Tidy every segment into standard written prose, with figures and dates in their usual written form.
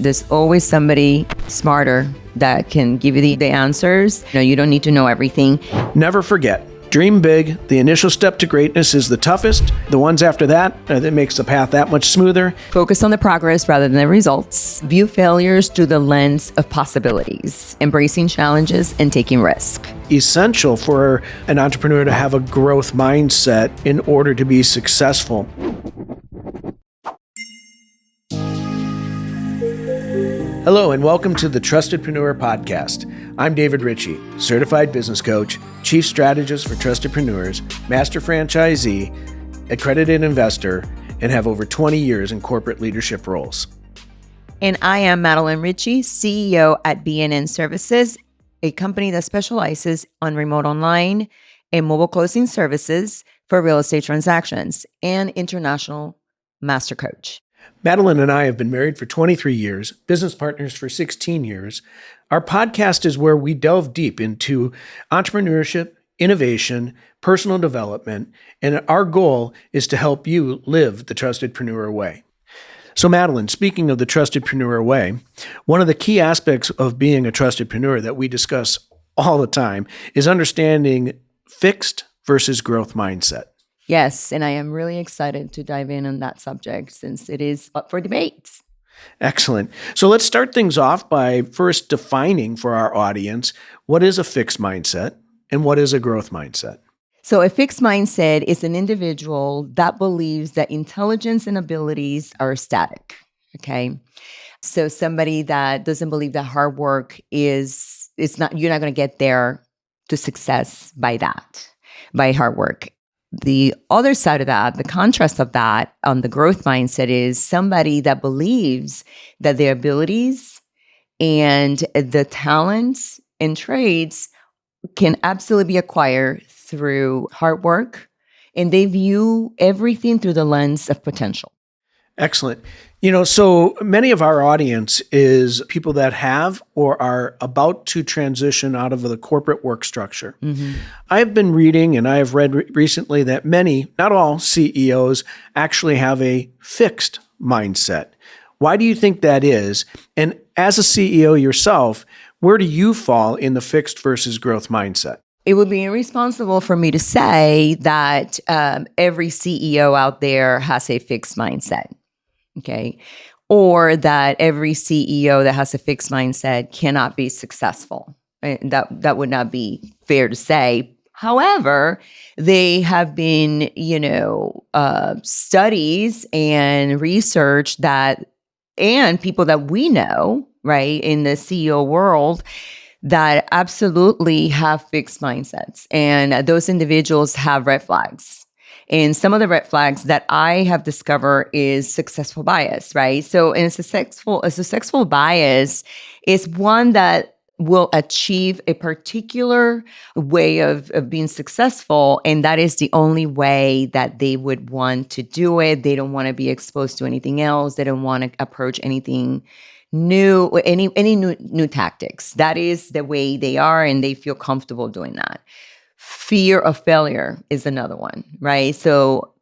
There's always somebody smarter that can give you the answers. You don't need to know everything. Never forget, dream big. The initial step to greatness is the toughest. The ones after that, that makes the path that much smoother. Focus on the progress rather than the results. View failures through the lens of possibilities. Embracing challenges and taking risk. Essential for an entrepreneur to have a growth mindset in order to be successful. Hello and welcome to the Trustedpreneur Podcast. I'm David Ricci, certified business coach, chief strategist for Trustedpreneurs, master franchisee, accredited investor, and have over 20 years in corporate leadership roles. And I am Madeline Ricci, CEO at BNN Services, a company that specializes on remote online and mobile closing services for real estate transactions, and international master coach. Madeline and I have been married for 23 years, business partners for 16 years. Our podcast is where we delve deep into entrepreneurship, innovation, personal development, and our goal is to help you live the Trustedpreneur way. So Madeline, speaking of the Trustedpreneur way, one of the key aspects of being a Trustedpreneur that we discuss all the time is understanding fixed versus growth mindset. Yes, and I am really excited to dive in on that subject since it is up for debate. Excellent. So let's start things off by first defining for our audience what is a fixed mindset and what is a growth mindset. So a fixed mindset is an individual that believes that intelligence and abilities are static, okay? So somebody that doesn't believe that hard work you're not going to get there to success by hard work. The other side of that, the contrast of that on the growth mindset is somebody that believes that their abilities and the talents and trades can absolutely be acquired through hard work, and they view everything through the lens of potential. Excellent. So many of our audience is people that have or are about to transition out of the corporate work structure. Mm-hmm. I have been reading and I have read recently that many, not all CEOs actually have a fixed mindset. Why do you think that is? And as a CEO yourself, where do you fall in the fixed versus growth mindset? It would be irresponsible for me to say that every CEO out there has a fixed mindset. Okay. Or that every CEO that has a fixed mindset cannot be successful. That would not be fair to say. However, they have been, studies and research and people that we know, right, in the CEO world that absolutely have fixed mindsets. And those individuals have red flags. And some of the red flags that I have discovered is successful bias, right? So a successful bias is one that will achieve a particular way of being successful, and that is the only way that they would want to do it. They don't want to be exposed to anything else. They don't want to approach anything new, any new tactics. That is the way they are, and they feel comfortable doing that. Fear of failure is another one, right? So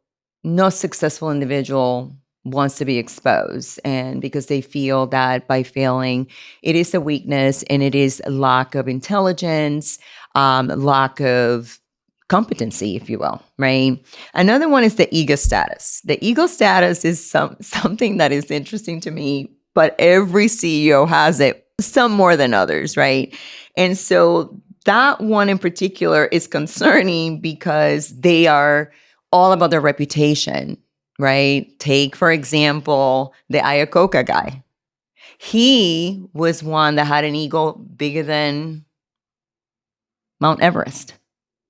no successful individual wants to be exposed, and because they feel that by failing, it is a weakness and it is a lack of intelligence, lack of competency, if you will, right? Another one is the ego status. The ego status is something that is interesting to me, but every CEO has it, some more than others, right? And so that one in particular is concerning because they are all about their reputation, right? Take, for example, the Iacocca guy. He was one that had an ego bigger than Mount Everest.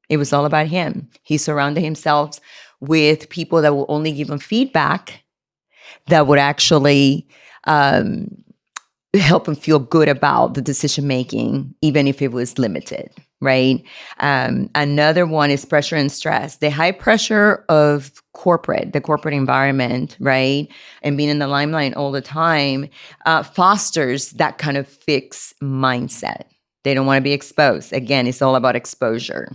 It was all about him. He surrounded himself with people that will only give him feedback that would actually help him feel good about the decision making, even if it was limited, right? Another one is pressure and stress. The high pressure of the corporate environment, right? And being in the limelight all the time fosters that kind of fixed mindset. They don't want to be exposed. Again, it's all about exposure.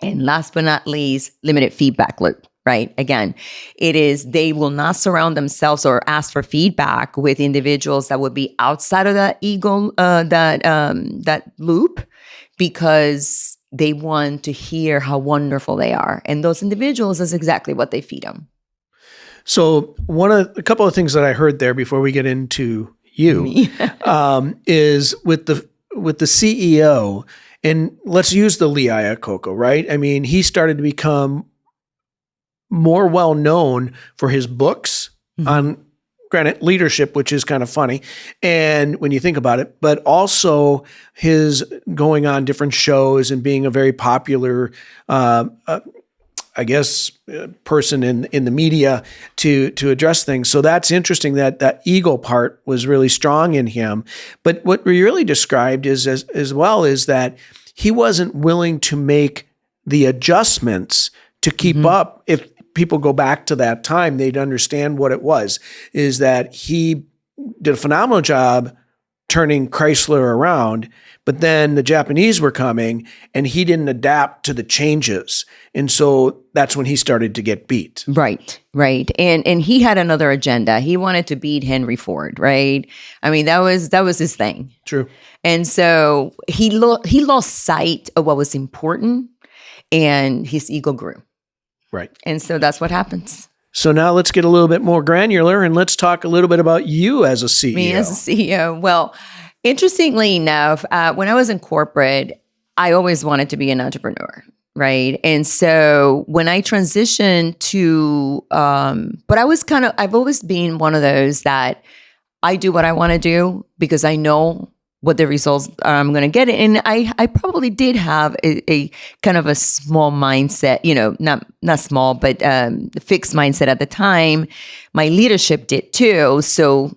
And last but not least, limited feedback loop, right? Again, it is they will not surround themselves or ask for feedback with individuals that would be outside of that ego, that loop, because they want to hear how wonderful they are. And those individuals is exactly what they feed them. So a couple of things that I heard there before we get into you is with the CEO, and let's use the Lee Iacocca, right? I mean, he started to become more well known for his books on, granted, leadership, which is kind of funny, and when you think about it, but also his going on different shows and being a very popular person in the media to address things. So that's interesting that ego part was really strong in him. But what we really described is as well is that he wasn't willing to make the adjustments to keep up. If people go back to that time, they'd understand what it was, is that he did a phenomenal job turning Chrysler around, but then the Japanese were coming and he didn't adapt to the changes. And so that's when he started to get beat. Right. And he had another agenda. He wanted to beat Henry Ford, right? I mean, that was his thing. True. And so he lost sight of what was important, and his ego grew. Right. And so that's what happens. So now let's get a little bit more granular and let's talk a little bit about you as a CEO. Me as a CEO. Well, interestingly enough, when I was in corporate, I always wanted to be an entrepreneur, right? And so when I transitioned to, but I've always been one of those that I do what I want to do because I know what the results I'm going to get. And I probably did have a kind of a small mindset, not small, but fixed mindset at the time. My leadership did too. So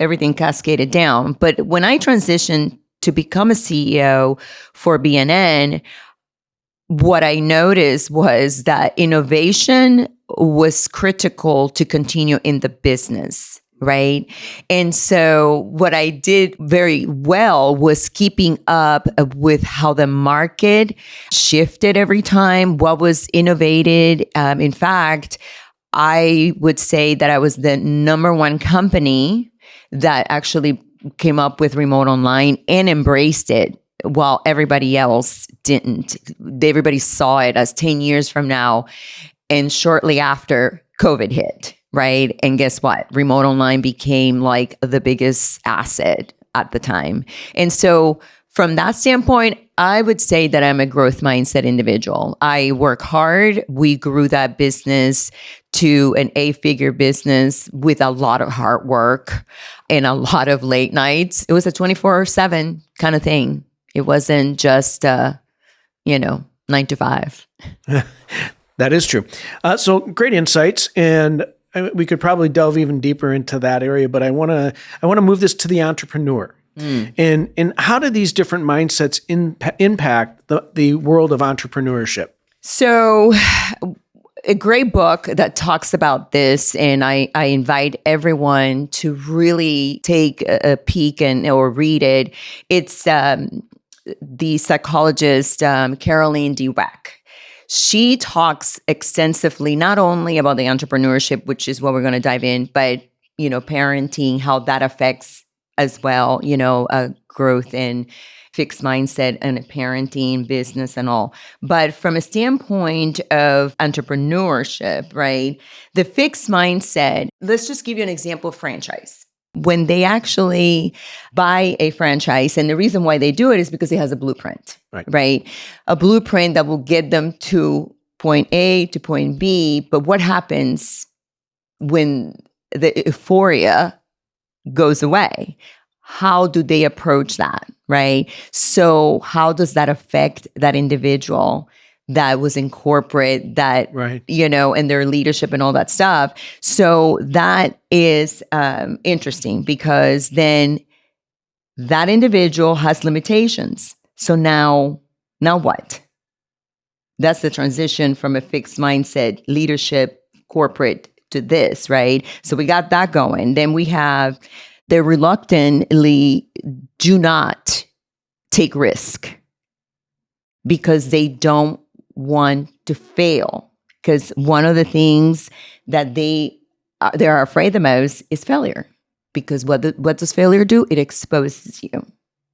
everything cascaded down. But when I transitioned to become a CEO for BNN, what I noticed was that innovation was critical to continue in the business. Right. And so what I did very well was keeping up with how the market shifted every time, what was innovated. In fact, I would say that I was the number one company that actually came up with remote online and embraced it while everybody else didn't. Everybody saw it as 10 years from now. And shortly after, COVID hit. Right. And guess what? Remote online became like the biggest asset at the time. And so from that standpoint, I would say that I'm a growth mindset individual. I work hard. We grew that business to an 8-figure business with a lot of hard work and a lot of late nights. It was a 24/7 kind of thing. It wasn't just, 9 to 5. That is true. So great insights. And we could probably delve even deeper into that area, but I want to move this to the entrepreneur. And how do these different mindsets impact the world of entrepreneurship? So a great book that talks about this, and I invite everyone to really take a peek or read it. It's the psychologist Caroline Dweck. She talks extensively, not only about the entrepreneurship, which is what we're going to dive in, but, parenting, how that affects as well, growth and fixed mindset and parenting, business and all. But from a standpoint of entrepreneurship, right, the fixed mindset, let's just give you an example of franchise. When they actually buy a franchise, and the reason why they do it is because it has a blueprint, right? A blueprint that will get them to point A to point B. But what happens when the euphoria goes away? How do they approach that, right? So how does that affect that individual that was in corporate, that, and their leadership and all that stuff? So that is interesting, because then that individual has limitations. So now what? That's the transition from a fixed mindset, leadership, corporate to this, right? So we got that going. Then we have they reluctantly do not take risk because they don't want to fail. because one of the things that they are afraid the most is failure. Because what does failure do? It exposes you.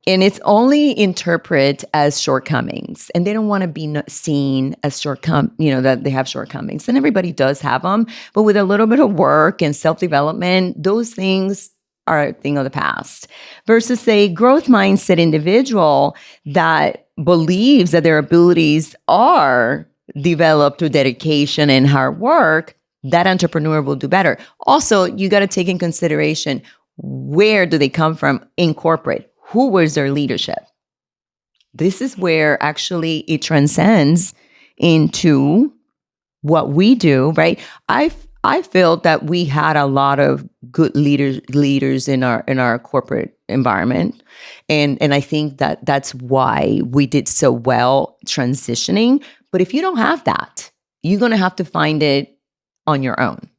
And it's only interpreted as shortcomings. And they don't want to be seen as that they have shortcomings. And everybody does have them. But with a little bit of work and self-development, those things are a thing of the past. Versus a growth mindset individual that believes that their abilities are developed through dedication and hard work, that entrepreneur will do better. Also, you got to take in consideration, where do they come from in corporate? Who was their leadership? This is where actually it transcends into what we do, right? I felt that we had a lot of good leaders in our corporate environment, and I think that that's why we did so well transitioning. But if you don't have that, you're going to have to find it on your own.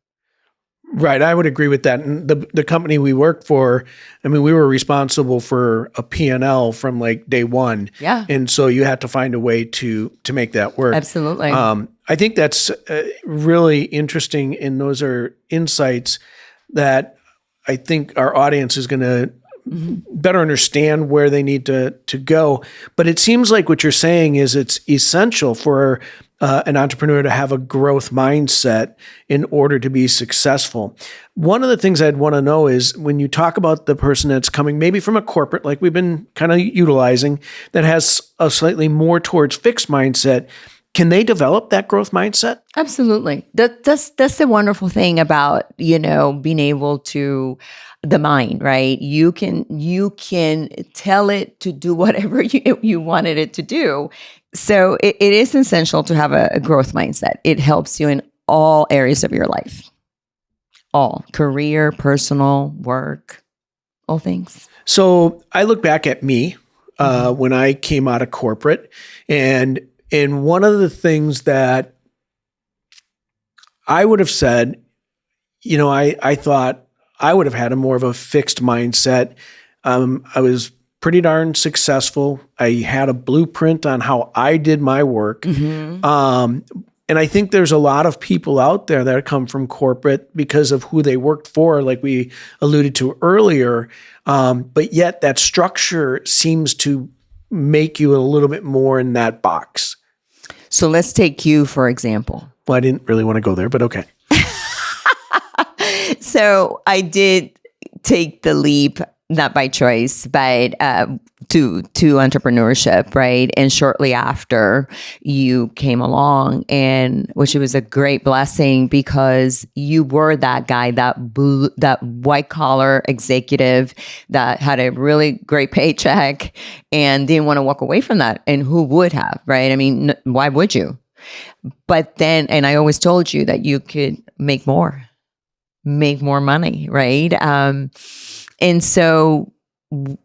Right. I would agree with that. And the company we worked for, I mean, we were responsible for a P&L from like day one. Yeah. And so you had to find a way to make that work. Absolutely. I think that's really interesting. And those are insights that I think our audience is going to better understand where they need to go. But it seems like what you're saying is it's essential for an entrepreneur to have a growth mindset in order to be successful. One of the things I'd want to know is when you talk about the person that's coming maybe from a corporate, like we've been kind of utilizing, that has a slightly more towards fixed mindset, can they develop that growth mindset? Absolutely. That's the wonderful thing about, being able to the mind, right? You can tell it to do whatever you wanted it to do. So it is essential to have a growth mindset. It helps you in all areas of your life. All. Career, personal, work, all things. So I look back at me when I came out of corporate, and one of the things that I would have said, I thought I would have had a more of a fixed mindset. I was pretty darn successful. I had a blueprint on how I did my work. And I think there's a lot of people out there that come from corporate because of who they worked for, like we alluded to earlier. But yet that structure seems to make you a little bit more in that box. So let's take you, for example. Well, I didn't really want to go there, but okay. So I did take the leap, not by choice, but to entrepreneurship, right? And shortly after, you came along, and which was a great blessing because you were that guy, that white collar executive that had a really great paycheck and didn't want to walk away from that. And who would have, right? I mean, why would you? But then, and I always told you that you could make more money, right? And so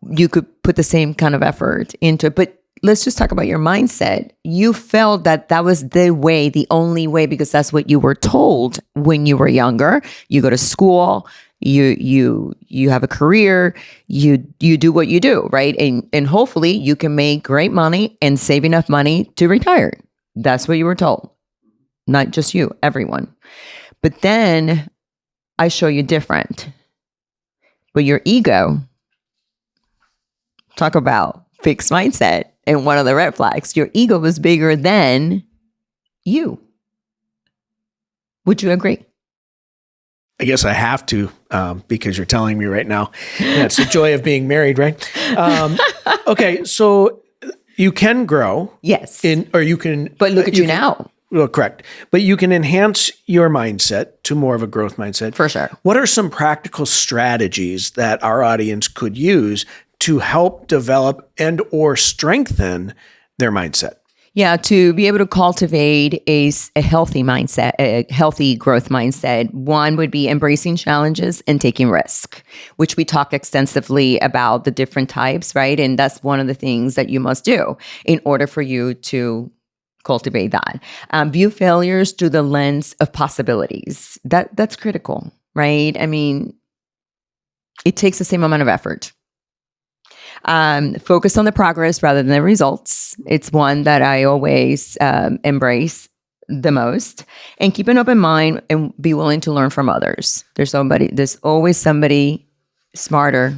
you could put the same kind of effort into it. But let's just talk about your mindset. You felt that was the way, the only way, because that's what you were told when you were younger. You go to school, you have a career, you do what you do, right? And hopefully you can make great money and save enough money to retire. That's what you were told. Not just you, everyone. But then I show you different. But your ego, talk about fixed mindset, and one of the red flags, your ego was bigger than you. Would you agree? I guess I have to, because you're telling me right now. That's the joy of being married, right? Okay, so you can grow. Yes. Or you can. But look at you now. Well, correct. But you can enhance your mindset to more of a growth mindset. For sure. What are some practical strategies that our audience could use to help develop and or strengthen their mindset? Yeah, to be able to cultivate a healthy mindset, a healthy growth mindset, one would be embracing challenges and taking risk, which we talk extensively about the different types, right? And that's one of the things that you must do in order for you to cultivate that. View failures through the lens of possibilities. That's critical, right? I mean, it takes the same amount of effort. Focus on the progress rather than the results. It's one that I always embrace. the most, and keep an open mind and be willing to learn from others. There's always somebody smarter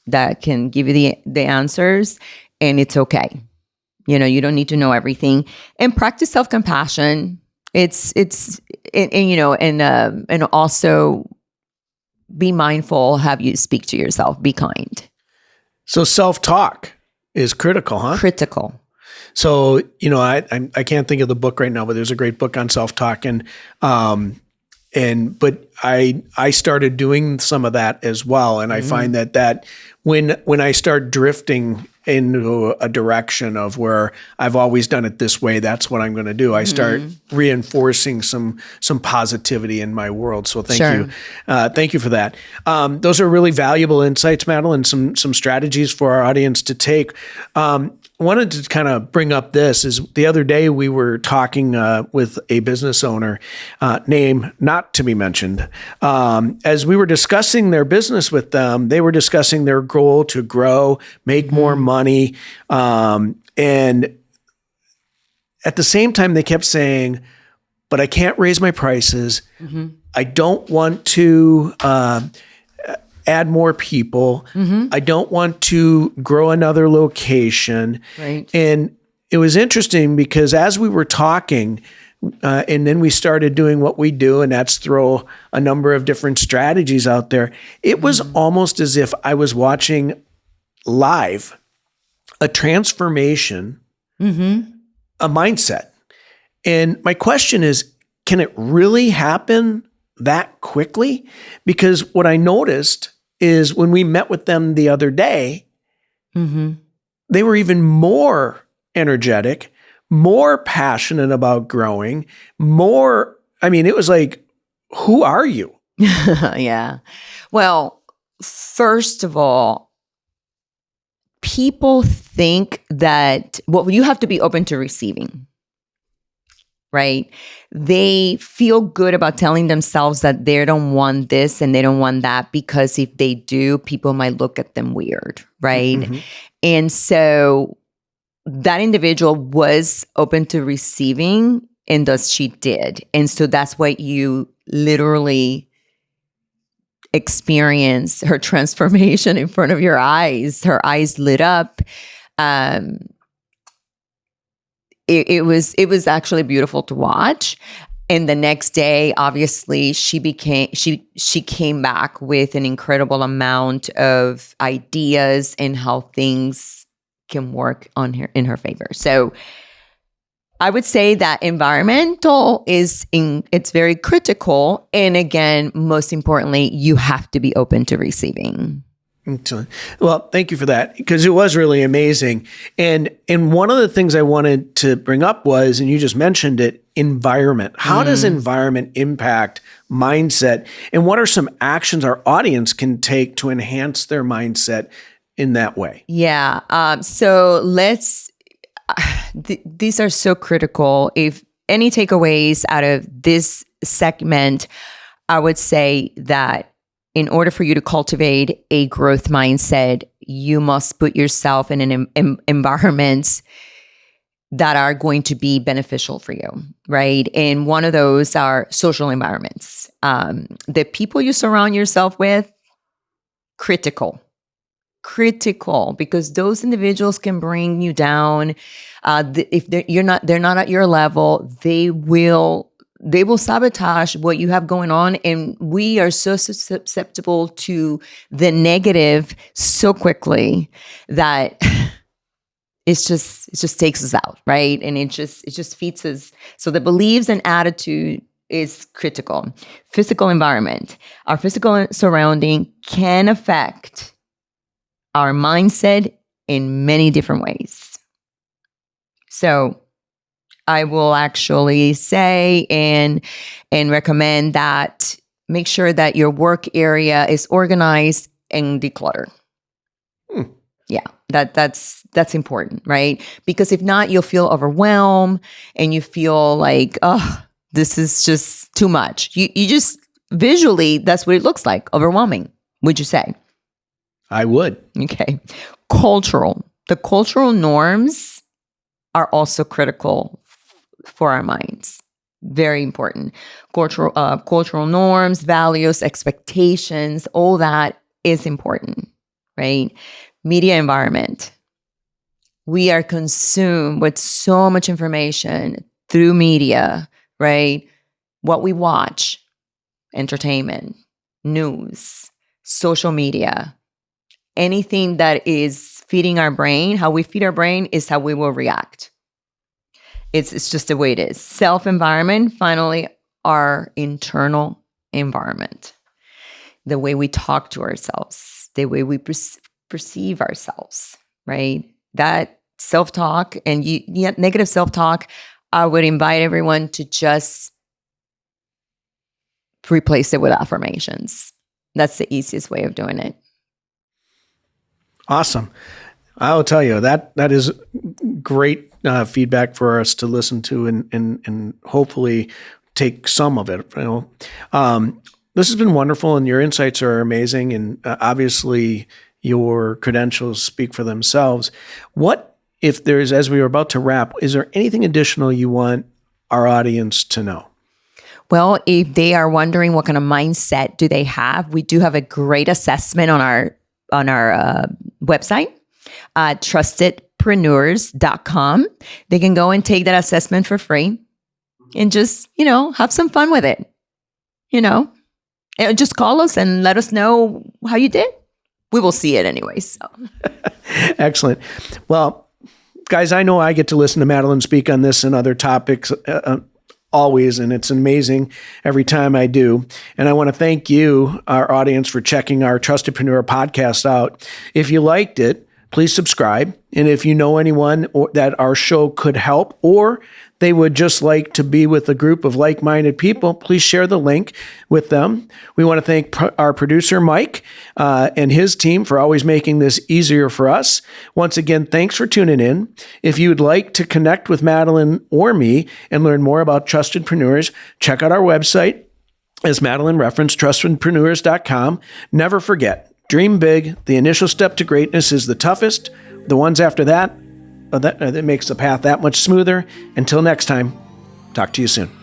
that can give you the answers, and it's okay. You don't need to know everything, and practice self-compassion. And also be mindful how you speak to yourself. Be kind. So self-talk is critical, huh? Critical. So, I can't think of the book right now, but there's a great book on self-talk, but I started doing some of that as well. And I find that when I start drifting into a direction of where I've always done it this way, that's what I'm going to do. I start reinforcing some positivity in my world. So thank you. Thank you for that. Those are really valuable insights, Madeline, some strategies for our audience to take. Wanted to kind of bring up this is the other day we were talking with a business owner, name not to be mentioned. As we were discussing their business with them, they were discussing their goal to grow, make more money. And at the same time, they kept saying, but I can't raise my prices. I don't want to add more people. I don't want to grow another location. Right. And it was interesting because as we were talking, and then we started doing what we do, and that's throw a number of different strategies out there. It was almost as if I was watching live a transformation, a mindset. And my question is, can it really happen that quickly? Because what I noticed is when we met with them the other day, they were even more energetic, more passionate about growing, it was like, who are you? Yeah. Well, first of all, people think that, you have to be open to receiving. Right? They feel good about telling themselves that they don't want this and they don't want that, because if they do, people might look at them weird. Right? And so that individual was open to receiving, and thus she did. And so that's what you literally experience her transformation in front of your eyes. Her eyes lit up. It was actually beautiful to watch. And the next day, obviously, she came back with an incredible amount of ideas and how things can work in her favor. So I would say that environmental it's very critical. And again, most importantly, you have to be open to receiving. Excellent. Well, thank you for that, because it was really amazing. And one of the things I wanted to bring up was, and you just mentioned it, environment. How does environment impact mindset? And what are some actions our audience can take to enhance their mindset in that way? Yeah. So these are so critical. If any takeaways out of this segment, I would say that in order for you to cultivate a growth mindset, you must put yourself in an environments that are going to be beneficial for you, right? And one of those are social environments. The people you surround yourself with, critical, because those individuals can bring you down. If they're not at your level, they will sabotage what you have going on. And we are so susceptible to the negative so quickly that it just takes us out, right? And it just feeds us. So the beliefs and attitude is critical. Physical environment. Our physical surrounding can affect our mindset in many different ways. So I will actually say and recommend that make sure that your work area is organized and decluttered. Yeah, that's important, right? Because if not, you'll feel overwhelmed and you feel like, oh, this is just too much. You just visually, that's what it looks like, overwhelming, would you say? I would. Okay. The cultural norms are also critical for our minds. Very important. Cultural norms, values, expectations, all that is important, right? Media environment. We are consumed with so much information through media, right? What we watch, entertainment, news, social media, anything that is feeding our brain, how we feed our brain is how we will react. It's just the way it is. Self-environment, finally, our internal environment. The way we talk to ourselves, the way we perceive ourselves, right? That self-talk and negative self-talk, I would invite everyone to just replace it with affirmations. That's the easiest way of doing it. Awesome. I'll tell you, that is great feedback for us to listen to and hopefully take some of it. This has been wonderful, and your insights are amazing, and obviously your credentials speak for themselves. What if there's, as we were about to wrap, is there anything additional you want our audience to know? Well, if they are wondering what kind of mindset do they have, we do have a great assessment on our website, Trustedpreneurs.com. They can go and take that assessment for free and just, have some fun with it. And just call us and let us know how you did. We will see it anyways. So. Excellent. Well, guys, I know I get to listen to Madeline speak on this and other topics always, and it's amazing every time I do. And I want to thank you, our audience, for checking our Trustedpreneur podcast out. If you liked it, please subscribe. And if you know anyone that our show could help, or they would just like to be with a group of like-minded people, please share the link with them. We want to thank our producer, Mike, and his team for always making this easier for us. Once again, thanks for tuning in. If you would like to connect with Madeline or me and learn more about Trustedpreneurs, check out our website, as Madeline referenced, Trustedpreneurs.com. Never forget, dream big. The initial step to greatness is the toughest. The ones after that, that makes the path that much smoother. Until next time, talk to you soon.